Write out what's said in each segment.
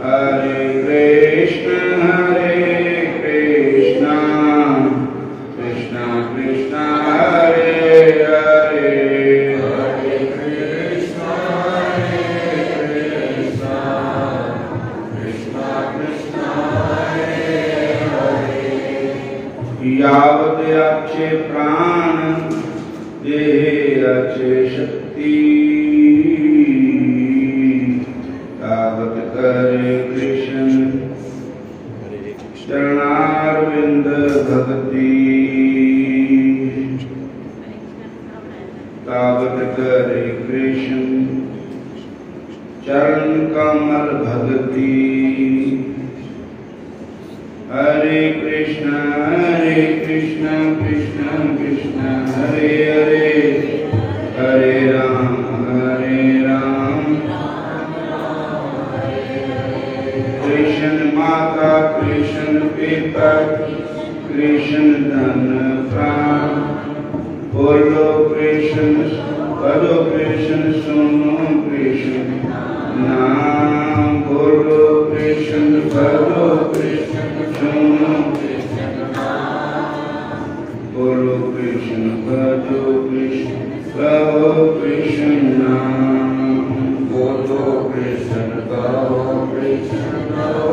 हरे कृष्ण कृष्ण कृष्ण हरे हरे, हरे कृष्ण कृष्ण कृष्ण हरे हरे। यावत् अक्षे प्राण देहे अक्षे शक्ति, तावत् करे कृष्ण चरणारविंद भक्ति, तावत् करे कृष्ण चरण कमल भक्ति। हरे कृष्ण कृष्ण कृष्ण हरे हरे, हरे राम कृष्ण माता कृष्ण पिता कृष्ण धन प्राण, बोलो कृष्ण करो कृष्ण सुनो कृष्ण नाम, बोलो कृष्ण करो कृष्ण सुनो कृष्ण नाम, बोलो कृष्ण करो कृष्ण कहो कृष्ण नाम, बोलो कृष्ण कहो कृष्ण नाम।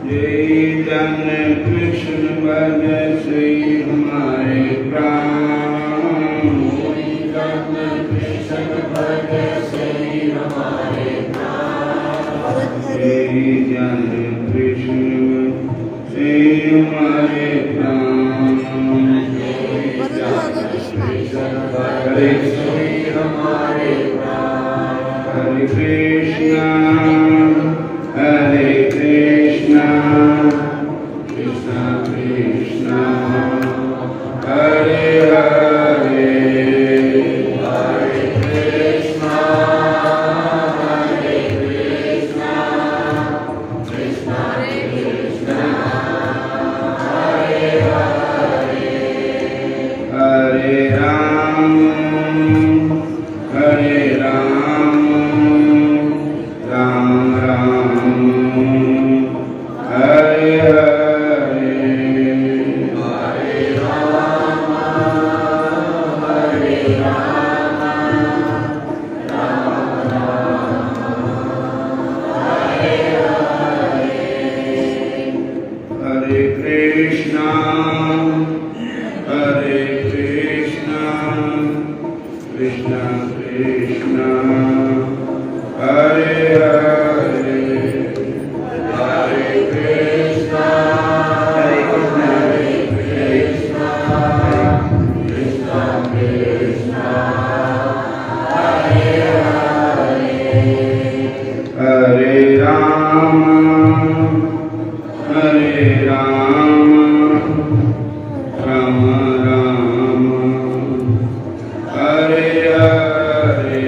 चैतन्य कृष्ण भज श्री हमारे प्राण, चैतन्य कृष्ण भज श्री हमारे प्राण, चैतन्य कृष्ण श्री हमारे प्राण, चैतन्य कृष्ण भज श्री हमारे प्राण। हरे कृष्ण कृष्ण कृष्ण हरे हरे, हरे कृष्ण कृष्ण कृष्ण हरे हरे, हरे राम राम राम हरे हरे, हरे राम राम हरे हरे। हरे कृष्ण कृष्ण कृष्ण हरे हरे, हरे कृष्ण कृष्ण कृष्ण हरे हरे, हरे राम राम राम हरे हरे, हरे राम राम राम हरे हरे,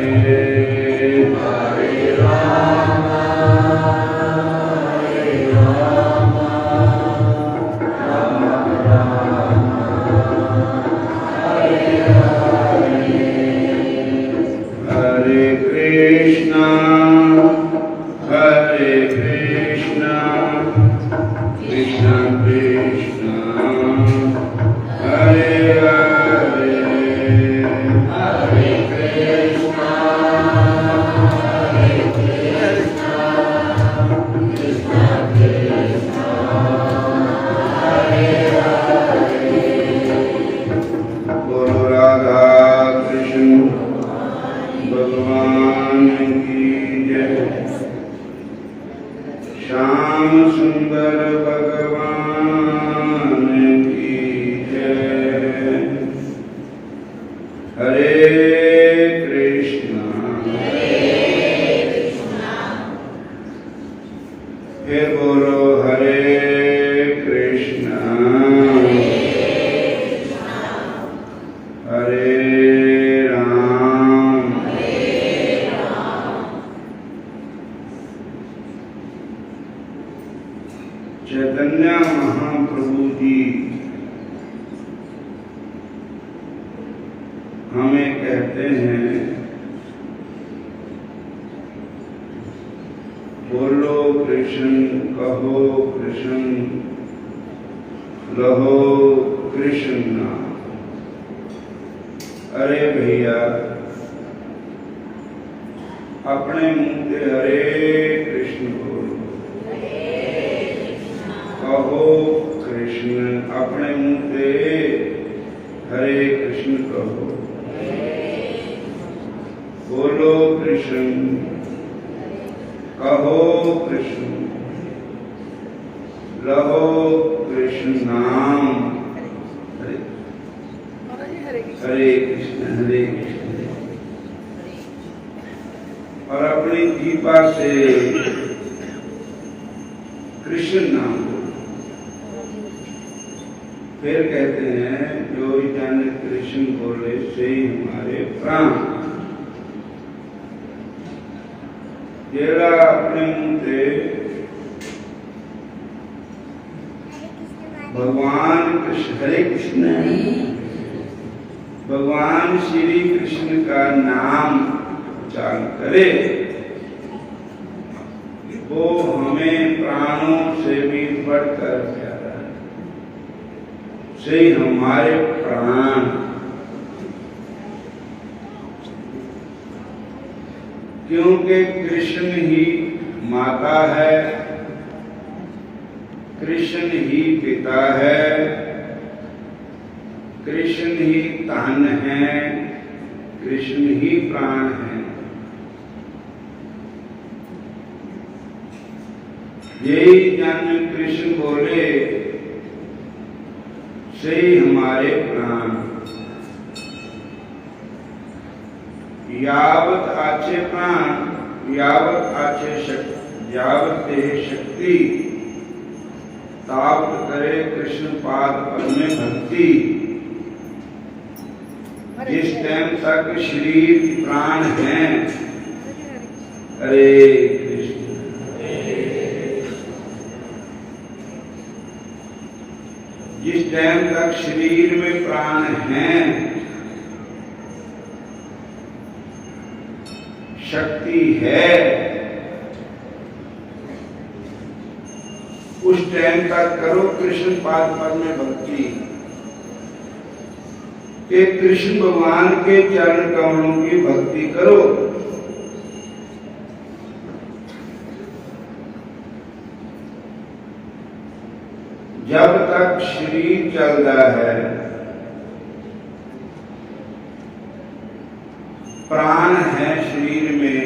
हरे कृष्ण कृष्ण कृष्ण हरे हरे, हरे कृष्ण कृष्ण कृष्ण हरे हरे। बोलो राधा कृष्ण भगवान की जय, श्याम सुंदर भगवान की जय। हरे कृष्ण फिर बोलो हरे कृष्ण हरे राम चैतन्य महाप्रभु जी हमें कहते हैं बोलो कृष्ण, कहो कृष्ण, लहो कृष्ण नाम। अरे भैया, अपने मुंह से हरे कृष्ण बोलो, कहो कृष्ण, अपने मुंह से हरे कृष्ण कहो, बोलो कृष्ण, कहो कृष्ण, लहो कृष्ण नाम। हरे कृष्ण, हरे कृष्ण। और अपनी जीवा से कृष्ण नाम बोलो। फिर कहते हैं, जो जन कृष्ण बोले से हमारे प्राण। जेड़ा अपने मुंह से भगवान कृष्ण, हरे कृष्ण, भगवान श्री कृष्ण का नाम उच्चारण करे, वो हमें प्राणों से भी बढ़कर प्यारा है, से हमारे प्राण। क्योंकि कृष्ण ही माता है, कृष्ण ही पिता है, कृष्ण ही तन है, कृष्ण ही प्राण है। यही जन कृष्ण बोले से हमारे प्राण। यावत आचे प्राण, यावत आचे शक्ति, यावत देह शक्ति, तावत करे कृष्ण पाद पद में भक्ति। जिस टाइम तक शरीर प्राण है, हरे कृष्ण, जिस टाइम तक शरीर में प्राण हैं, शक्ति है, उस टाइम तक करो कृष्ण पाद पद में भक्ति। कि कृष्ण भगवान के चरण कमलों की भक्ति करो। जब तक शरीर चलता है, प्राण है शरीर में,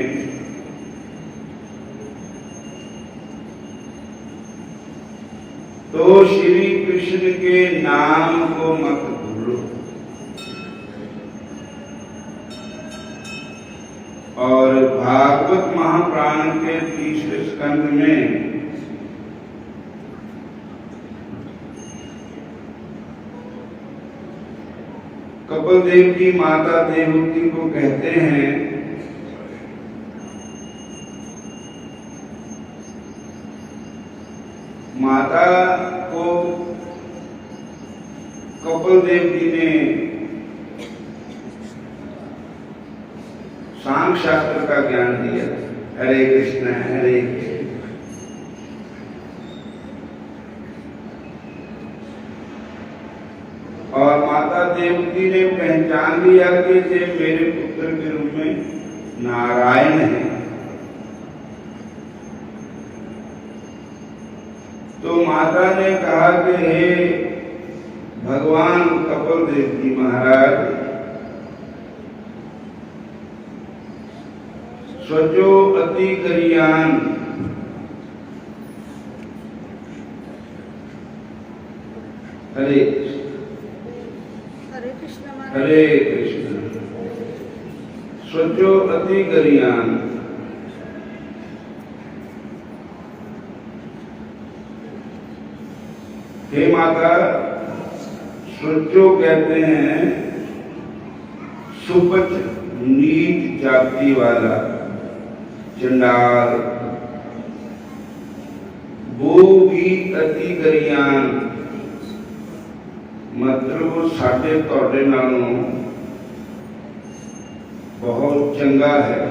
तो श्री कृष्ण के नाम को मत भूलो। और भागवत महापुराण के 30वें स्कंद में कपिल देव की माता देवहूति को कहते हैं, माता को कपिल देव जी ने सांख्य शास्त्र का ज्ञान दिया। हरे कृष्ण, हरे कृष्ण। और माता देवती ने पहचान लिया कि ये मेरे पुत्र के रूप में नारायण है। तो माता ने कहा कि हे भगवान कपिल देव जी महाराज, स्वजो अति करियान, हरे हरे कृष्ण, स्वजो अति करियान। हे माता, स्वजो कहते हैं सुपच नीच जाति वाला चंडाल, वो भी अति करियान, मतलब साढ़े तोड़े नालों बहुत चंगा है।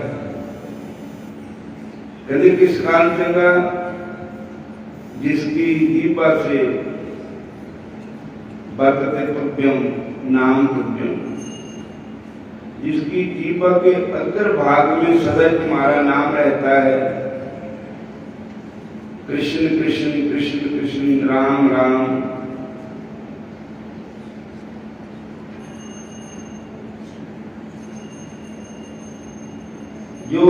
कहते किस कारण चंगा? जिसकी जीवा से बरतते तुभ्यम नाम तुभ्यम, जिसकी जीवा के अंतर भाग में सदा तुम्हारा नाम रहता है। कृष्ण कृष्ण कृष्ण कृष्ण राम राम। जो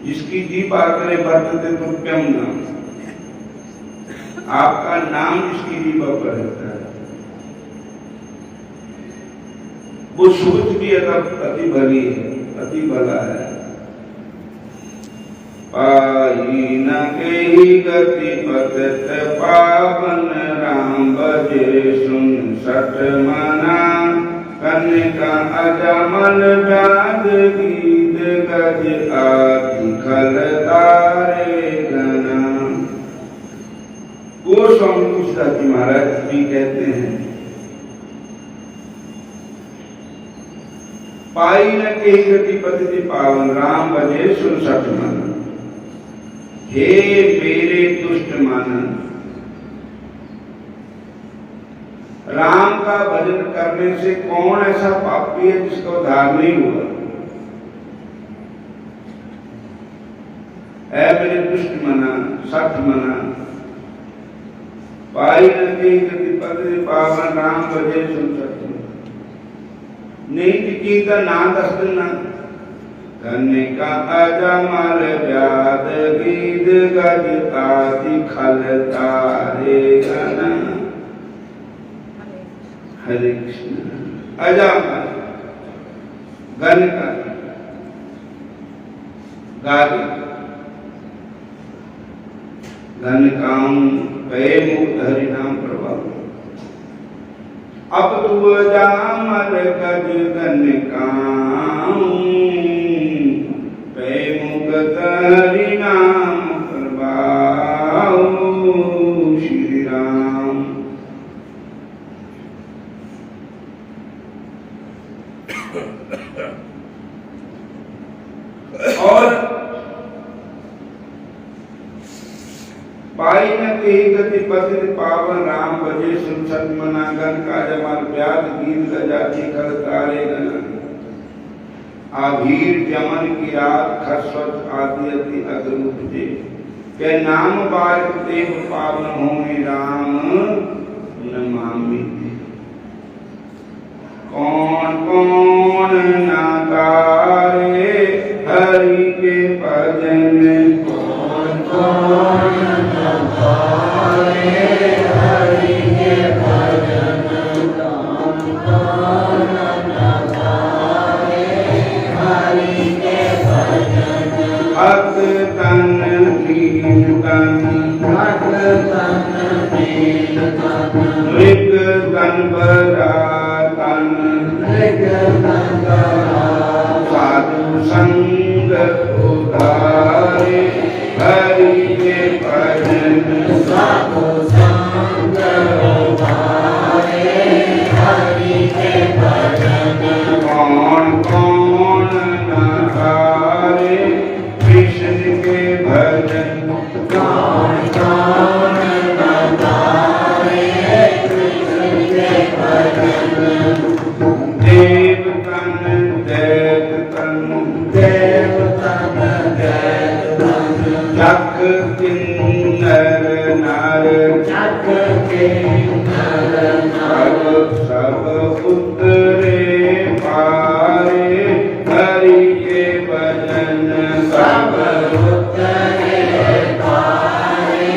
जिसकी जीवा करे बरतते तुभ्यम नाम, आपका नाम जिसकी जीवा पर रहता है, वो सोच भी अति भली है, अति भला है। पाई न केहि गति पतत पावन, राम बजे सुन सठ मना। कन्निका अजमल व्याध गीत गज आदि खल तारे गना। गोस्वामी तुलसीदास जी महाराज भी कहते हैं, पाई न केहि गति पतति पावन, राम भजे सुन सठ मन। हे मेरे दुष्ट मन, राम का भजन करने से कौन ऐसा पापी है जिसका उद्धार नहीं हुआ? ऐ मेरे दुष्ट मना, सठ मना। पाई न केहि गति पतति पावन, राम भजे सुन सठ मन। नहीं कीता ना दस्तना। कन्निका अजमल व्याध गीत गज आदि खल तारे गना। हरे कृष्ण। अजमल कन्निका गादी कन्निकाओं पे मुक्त हरि नाम प्रभाव। अब तू अजमल गज कन्निकाओं पे मुक्त हरि नाम प्रभाव। श्री राम। और पाई न केहि गति पतित पावन, राम भजे सुन सठ मना। गन का जमाल व्याध गीत गजाति खल तारे गना। आभीर जमन की रात खस्वत आदि अति अग्र उपजे। के नाम बार देव पावन हों राम नमामि। कौन कौन ना गाए हरि के भजन, कौन कौन ना गाए हरि के भजन। कौन कौन ना गाए हरि के भजन। अक तन दीन तन, अक तन दीन तन। मृग तन बरा तन, मृग तन बरा। साधु संग उधारे हरि के भजन। साधु संग उधारे हरि के भजन। कौन कौन न गाए कृष्ण के भजन। कौन कौन न गाए कृष्ण के भजन। देव तन दैत तन, देव तन दैत तन। जख किन्नर नर, जख किन्नर नर। सब उतरे पारे हरि के भजन। सब उतरे पारे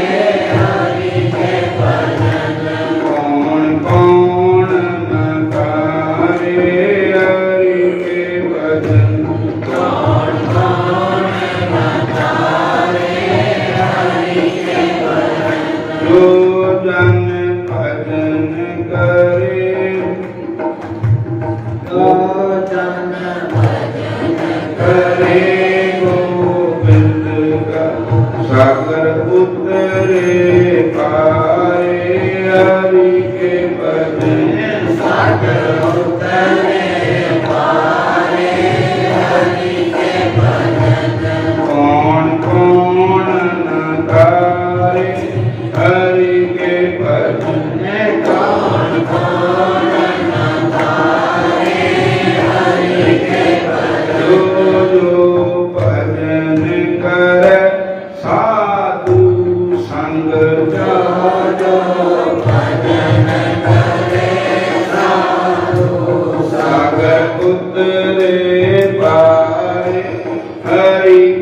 हरि के भजन। कौन कौन न गाए हरि के भजन। कौन कौन न गाए हरि के भजन। जो जन भजन करे, जो जन भजन करे गोविंद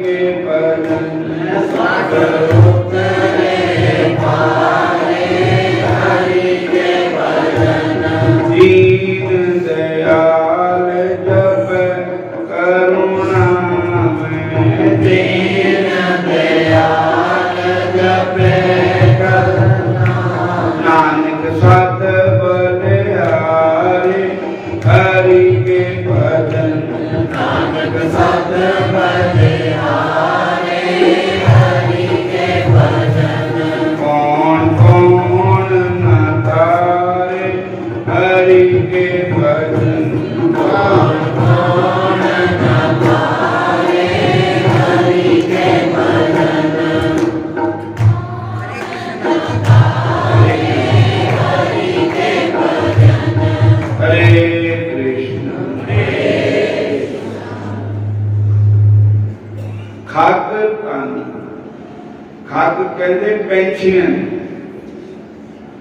के भजन दीन दयाल जप करुणा में दीन दयाल जप करुणा नानक सत बलिहारी हरि के भजन नानक सत बलिहारी हरि के भजन कौन कौन न तारे हरि के भजन कौन कौन न तारे हरि के भजन हरि के भजन हरे खग खग कहते पैंछियां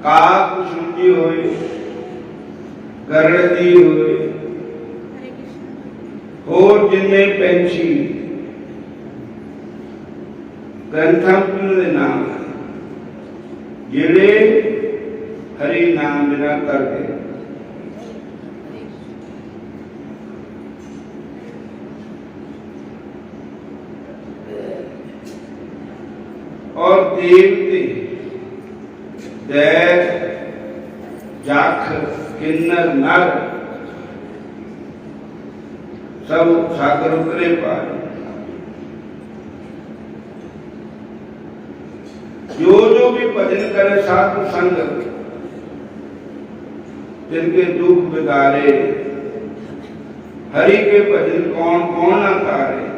काक सुंजी होए गरजदी होए होर जिन्ने पैंछी ग्रंथां दे नाम जिहड़े हरि नाम बिना करदे और देवते दैत जाख किन्नर नर सब सागर उतरे पार जो भी भजन करे साधु संग जिनके दुख बिगारे हरि के भजन कौन कौन न तारे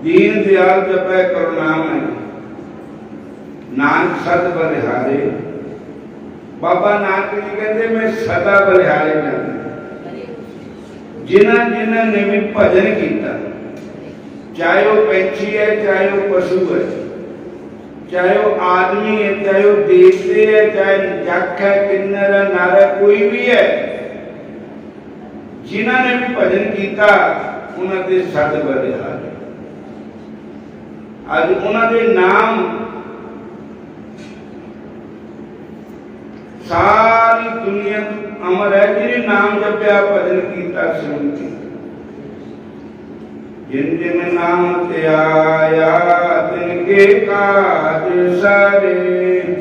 दीन दयाल जपै करुणामय नानक सद बलिहारे बाबा नानक जी कहते मैं सदा बलिहारे जिन्हां जिन्हां ने भी भजन किया चाहे वो पैंछी है चाहे वो पशु है चाहे वो आदमी है चाहे वो देवते है चाहे जख है किन्नर है नर है कोई भी है जिन्हां ने भी भजन किया उन्हां दे सद बलिहारे आज उन्होंने नाम सारी दुनिया अमर है जिन्हें नाम जपया भजन किया सुनती जिन जिन नाम ते आया तिनके काज सारे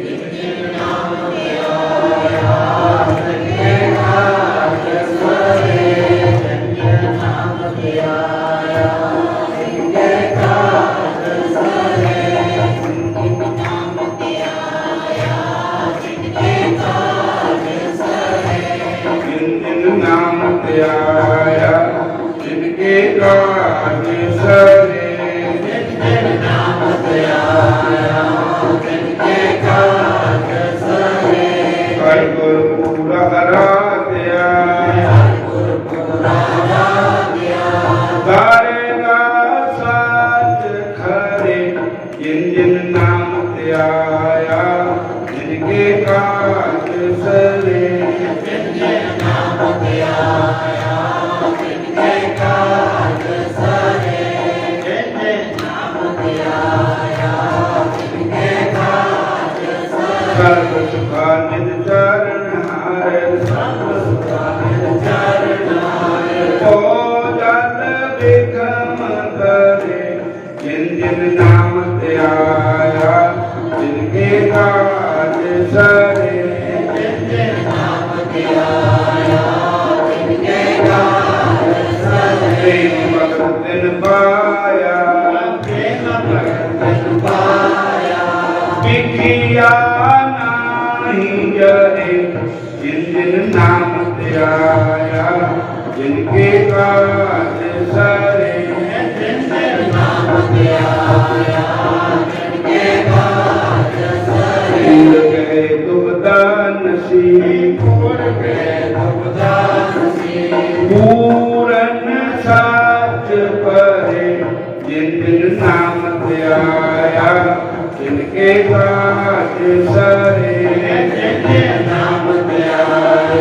जिन जिन नाम ते आया तिनके काज सारे जिन जिन नाम ते आया तिनके नाम ते आया जिनके काज सरे जिन नाम ते आया जिनके काज सरे हर गुरपुरा आराध्य हर गुरपुरा आराध्य गारेगा साच खरे जिन जिन नाम ते आया जिनके काज सरे सर्व सुखानिध चरण हारे सर्व सुखानिध चरण हारे ओ जल बिखम करे जिन जिन नाम ते आया जिनके काज सरे जिन जिन नाम ते आया जिनके काज सरे भगत दिन पाया भगत दिन पाया बिखिया जिन जिन नाम ते आया जिनके काज सरे जिन जिन नाम ते आया जिनके काज सरे पूर गए दुबदा नसीब पूर गए दुबदा नसीब पूरन साच परे जिन जिन नाम ते आया जिनके काज सरे जिन जिन नाम ते आया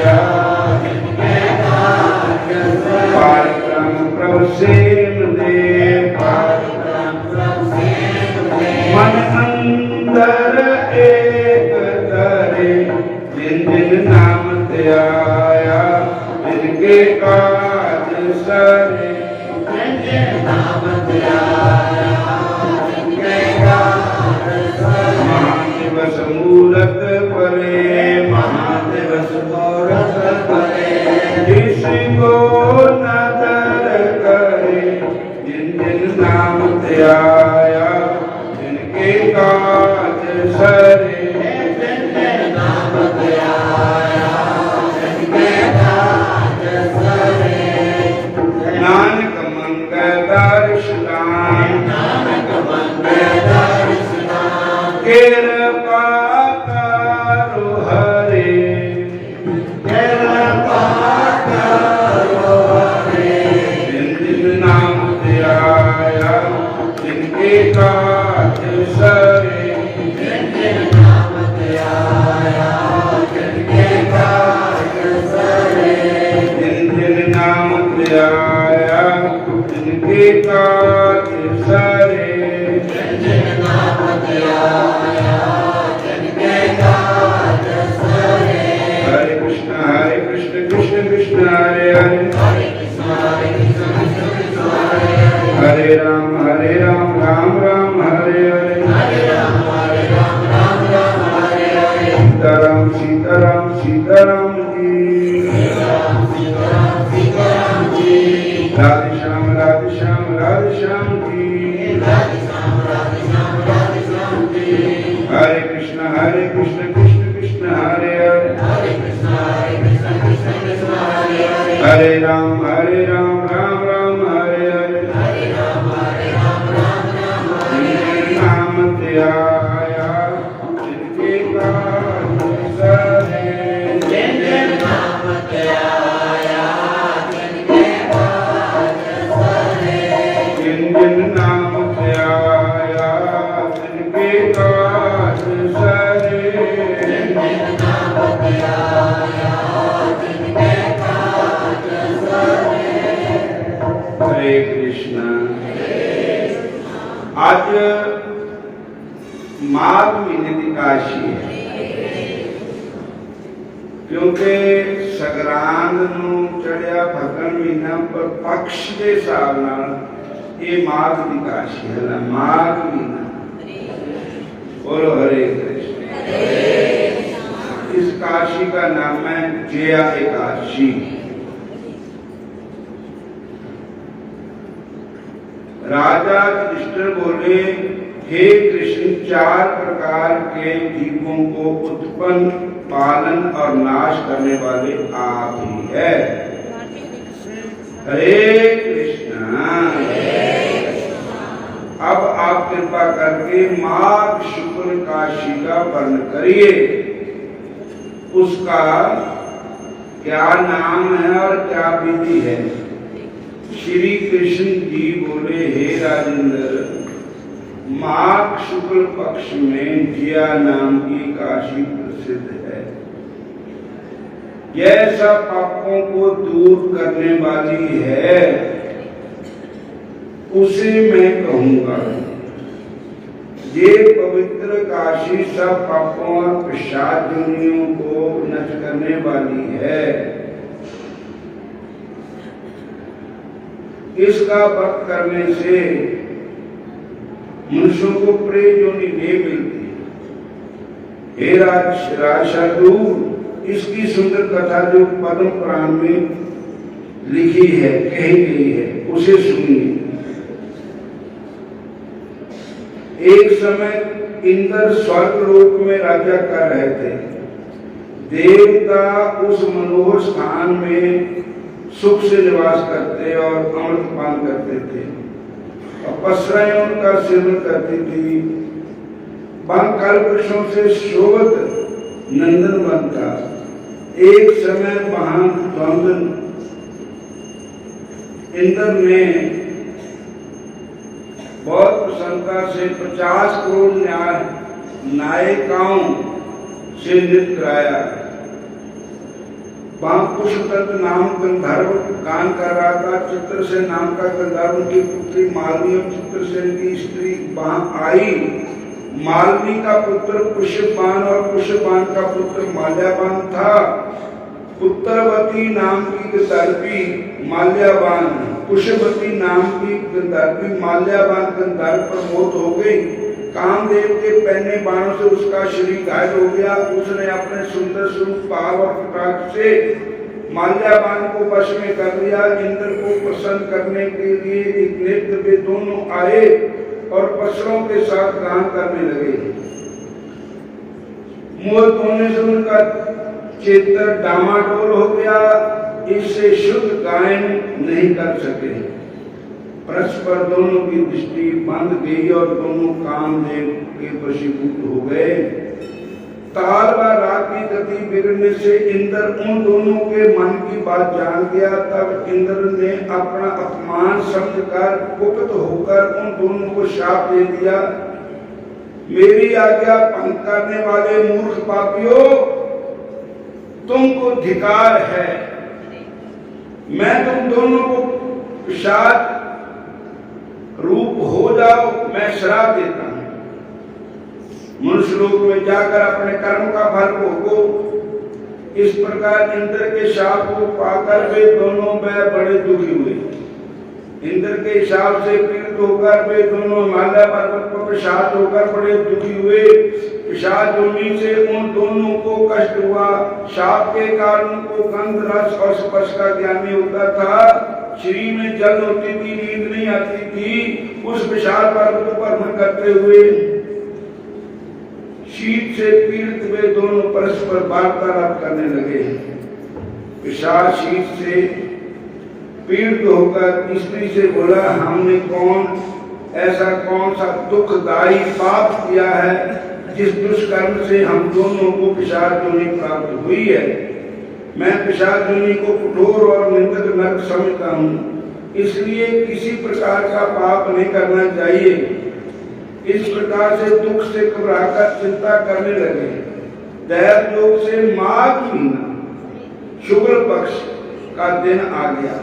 जिसको नजर करे, जिन जिन नाम ध्याया जिनके काज सरे, जिन जिन नाम ध्याया जिनके काज सरे। नानक मंगल दर्शनान, नानक मंगल दर्शनान, कृपा करो हरे, कृपा करो हरे। जिन जिन नाम ध्याया जिनके काज सरे, जिन जिन नाम ध्याया जिनके काज सरे, जिन जिन नाम ध्याया जिनके काज सरे, जिन जिन नाम ध्याया जिनके काज सरे। हरे कृष्ण कृष्ण कृष्ण हरे हरे, हरे कृष्ण कृष्ण हरे हरे, हरे राम राम राम हरे हरे, हरे राम राम हरे हरे। सीताराम सीताराम सीताराम जी, सीताराम जी। राधे श्याम जी, राधे श्याम जी। हरे कृष्ण कृष्ण कृष्ण हरे हरे, हरे कृष्ण कृष्ण हरे हरे, हरे राम राम राम हरे हरे, हरे राम राम हरे। नाम ध्याया जिनके काज सरे, जिन जिन नाम ध्याया जिनके काज सरे, जिन जिन नाम ध्याया जिनके काज सरे, जिन जिन नाम ध्याया जिनके काज सरे। हरे कृष्ण। आज माघ महीने की काशी है, क्योंकि संग्रांद नूं चढ़िया फगन महीना पर पक्ष के हिसाब नाल ये माघ की काशी है ना, माघ महीना। बोलो हरे कृष्ण। इस काशी का नाम है जया एकादशी। राजा युधिष्ठिर बोले, हे कृष्ण, 4 प्रकार के जीवों को उत्पन्न, पालन और नाश करने वाले आप ही है। हरे कृष्ण। अब आप कृपा करके माघ शुक्ल काशी का वर्णन करिए, उसका क्या नाम है और क्या विधि है। श्री कृष्ण जी बोले, हे राजेंद्र, माघ शुक्ल पक्ष में जया नाम की काशी प्रसिद्ध है। यह सब पापों को दूर करने वाली है, उसे मैं कहूंगा। ये पवित्र काशी सब पापों और पिशाच दुनियों को नष्ट करने वाली है। इसका व्रत करने से मनुष्यों को प्रेत योनि नहीं मिलती। हे राजशार्दूल, इसकी सुंदर कथा जो पद्म पुराण में लिखी है, कही गई है, उसे सुनिए। एक समय इंद्र स्वर्ग लोक में राजा कर रहे थे। देवता उस मनोहर स्थान में सुख से निवास करते और अमृत पान करते थे। अपसराएं उनका सेवन करती थी। वहां कल्पवृक्षों से शोभित नंदन वन था। एक समय वहां द्वंद्व इंद्र ने बहुत प्रसन्नता से 50 करोड़ नायिकाओं से नृत्य कराया। वहां पुष्पदत्त नाम गंधर्व गान कर रहा था। चित्रसेन नाम का गंधर्व, उनकी पुत्री मालवी और चित्रसेन की स्त्री वहां आई। मालवी का पुत्र पुष्यपान और पुष्यपान का पुत्र माल्यावान था। पुत्रवती नाम की गंधर्वी माल्यावान, पुष्यवती नाम की गंधर्वी माल्यावान गंधर्व पर मौत हो गई। कामदेव के पहने बाणों से उसका शरीर घायल हो गया। उसने अपने सुंदर स्वरूप, भाव और कटाक्ष से माल्यावान को वश में कर लिया। इंद्र को प्रसन्न करने के लिए एक नेत्र वे दोनों आए और पशुओं के साथ गान करने लगे। मोह होने से उनका चेतन डामाडोल हो गया, इससे शुद्ध गायन नहीं कर सके। परस्पर दोनों की दृष्टि बंद गई और दोनों कामदेव के वशीभूत हो गए। ताल व राग की गति बिगड़ने से इंद्र उन दोनों के मन की बात जान गया। तब इंद्र ने अपना अपमान समझकर कुपित होकर उन दोनों को शाप दे दिया। मेरी आज्ञा भंग करने वाले मूर्ख पापियों, तुमको धिक्कार है। मैं तुम दोनों को पिशाच रूप हो जाओ, मैं श्राप देता हूं। मनुष्य लोक में जाकर अपने कर्म का फल भोगो। इस प्रकार इंद्र के शाप को पाकर वे दोनों बड़े दुखी हुए। इंद्र के शाप से पीड़ित होकर वे दोनों हिमालय पर्वत पर पिशाच होकर बड़े दुखी हुए। पिशाच योनि से उन दोनों को कष्ट हुआ। शाप के कारण उनको गंध, रस और स्पर्श का ज्ञान नहीं होता था। शरीर में जल होती थी, नींद नहीं आती थी। उस विशाल पर्वत पर भ्रमण करते हुए शीत से पीड़ित वे दोनों परस्पर वार्तालाप करने लगे। पिशाच शीत से पीड़ित होकर स्त्री से बोला, हमने कौन सा दुखदायी पाप किया है जिस दुष्कर्म से हम दोनों को पिशाच योनि प्राप्त हुई है। मैं पिशाच योनि को कठोर और निंदक नरक समझता हूँ, इसलिए किसी प्रकार का पाप नहीं करना चाहिए। इस प्रकार से दुख से घबराकर चिंता करने लगे। दैव योग से माघ महीना शुक्ल पक्ष का दिन आ गया।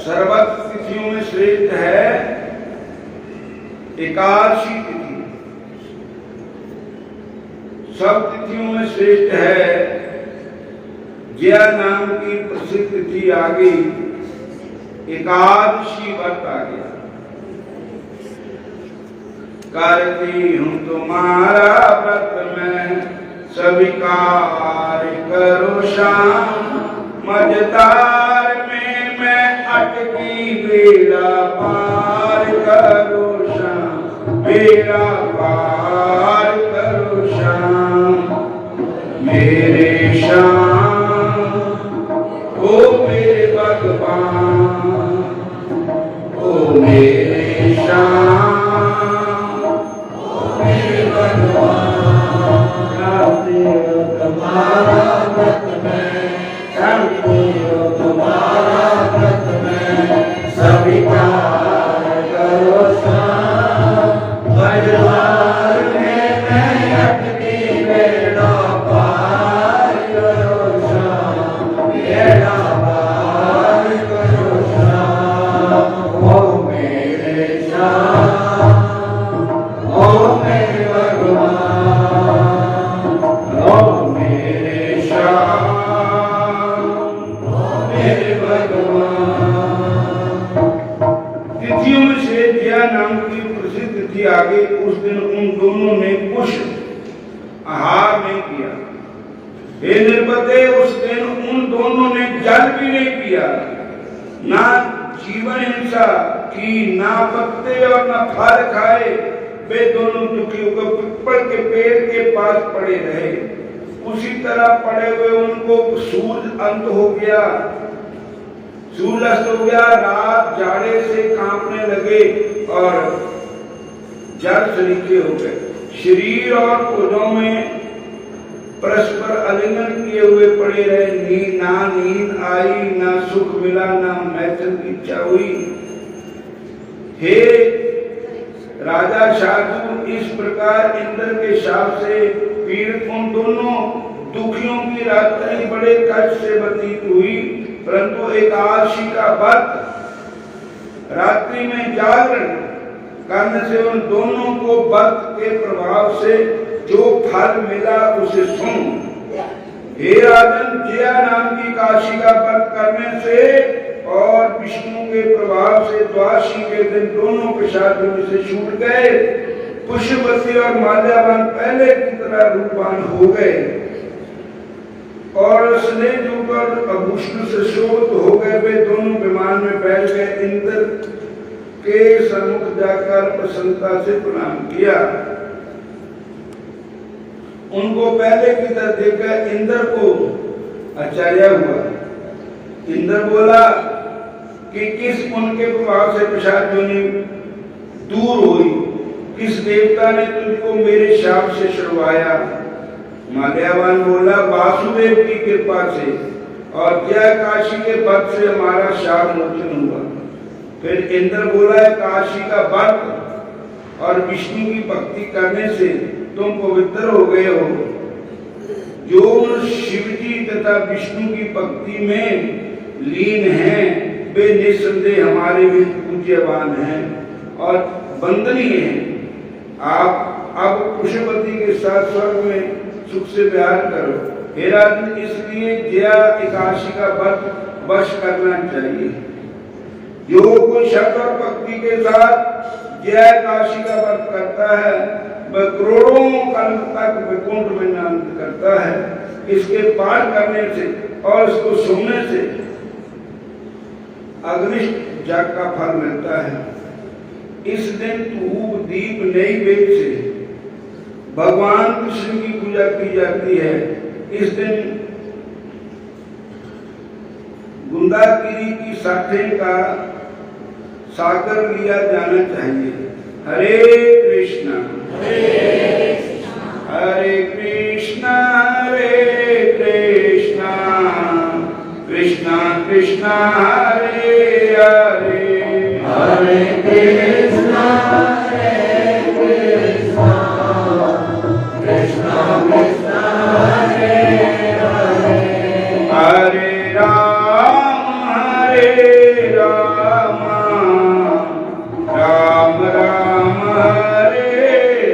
सर्वत्र तिथियों में श्रेष्ठ है एकादशी तिथि। सब तिथियों में श्रेष्ठ है जया नाम की प्रसिद्ध तिथि आ गई, एकादशी व्रत आ गया। करती हूँ तुम्हारा व्रत मैं स्वीकार करो शाम, मझधार में मैं अटकी बेड़ा पार करो शाम, बेड़ा पार करो शाम। मेरे शाम ओ मेरे भगवान, ओ मेरे शाम तुम्हारा व्रत में, तुम्हारा व्रत में स्वीकार करो शाम, मझधार में मैं अटकी बेड़ा पार करो शाम, बेड़ा पार करो शाम। ओ मेरे शाम, ओ मेरे भगवान, तिथियों में से जया नाम की प्रसिद्ध तिथि आ गई। उस दिन उन दोनों ने कुछ आहार नहीं किया। हे निर्बते, उस दिन उन दोनों ने जल भी नहीं पिया, ना जीवन हिंसा की, ना पत्ते और ना फल खाए। वे दोनों दुखी होकर पिपल के पेड़ के पास पड़े रहे। उसी तरह पड़े हुए उनको सूर्य अंत हो गया, सूर्य अस्त हो गया। रात जाड़े से कांपने लगे और जल सरीखे हो गए। शरीर और भुजों में परस्पर आलिंगन किए हुए पड़े रहे। ना नींद आई, ना सुख मिला, ना मैथुन की इच्छा हुई। हे राजा शार्दूल, इस प्रकार इंद्र के शाप से पीड़ित उन दोनों दुखियों की रात्रि बड़े कष्ट से व्यतीत हुई। परंतु एकादशी का व्रत रात्रि में जागरण करने से उन दोनों को व्रत के प्रभाव से जो फल मिला उसे सुन। हे राजन, जया नाम की काशी का व्रत करने से और विष्णु के प्रभाव से द्वादशी के दिन दोनों पिशाच योनि से छूट गए। पुष्पवती और माल्यावान पहले की तरह रूपवान हो गए और स्नेह ऊपर आभूषण से शोभित हो गए। वे दोनों विमान में बैठ गए। इंद्र के सम्मुख जाकर प्रसन्नता से प्रणाम किया। उनको पहले की तरह देखकर इंद्र को आश्चर्य हुआ। इंद्र बोला कि किस उनके प्रभाव से पिशाच योनि दूर हुई, किस देवता ने तुझको मेरे शाप से छुड़वाया। माल्यावान बोला, वासुदेव की कृपा से और जय काशी के व्रत से हमारा शाप मोचन हुआ। फिर इंद्र बोला, काशी का व्रत और विष्णु की भक्ति करने से तुम पवित्र हो गए हो। जो शिवजी तथा विष्णु की भक्ति में लीन हैं, वे निस्संदेह हमारे भी पूज्यवान हैं और वंदनीय हैं। आप अब कुशवती के साथ स्वर्ग में सुख से विहार करो। हे राजन, इसलिए जया एकादशी का व्रत वश करना चाहिए। जो कोई श्रद्धा और भक्ति के साथ जया एकादशी का व्रत करता है, वह करोड़ों कल्प तक वैकुंठ में आनंद करता है। इसके पाठ करने से और इसको सुनने से अग्निष्ट जग का फल मिलता है। इस दिन धूप दीप नैवेद्य से भगवान कृष्ण की पूजा की जाती है। इस दिन गुंदागिरी की साठे का सागर लिया जाना चाहिए। हरे कृष्णा हरे कृष्णा हरे कृष्णा कृष्णा कृष्णा हरे हरे हरे कृष्णा हरे कृष्णा कृष्णा कृष्णा हरे हरे हरे राम राम राम हरे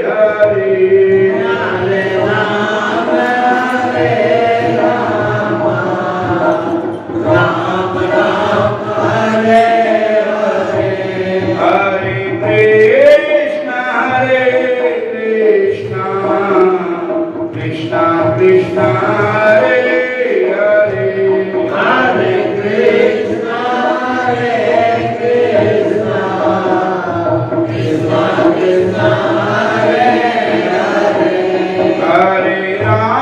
हरे हरे राम राम राम हरे हरे हरे कृष्णा कृष्णा कृष्णा हरे हरे हरे कृष्णा कृष्णा कृष्णा हरे हरे हरे राम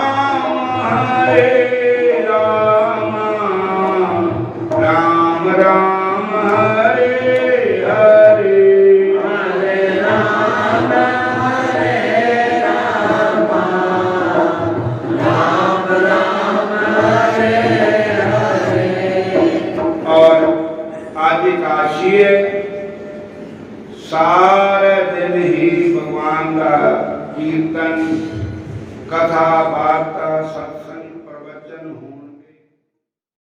राम राम हरे हरे हरे राम राम राम हरे हरे। और आज एकादशी है। सारे दिन ही भगवान का कीर्तन, कथा, वार्ता, सत्संग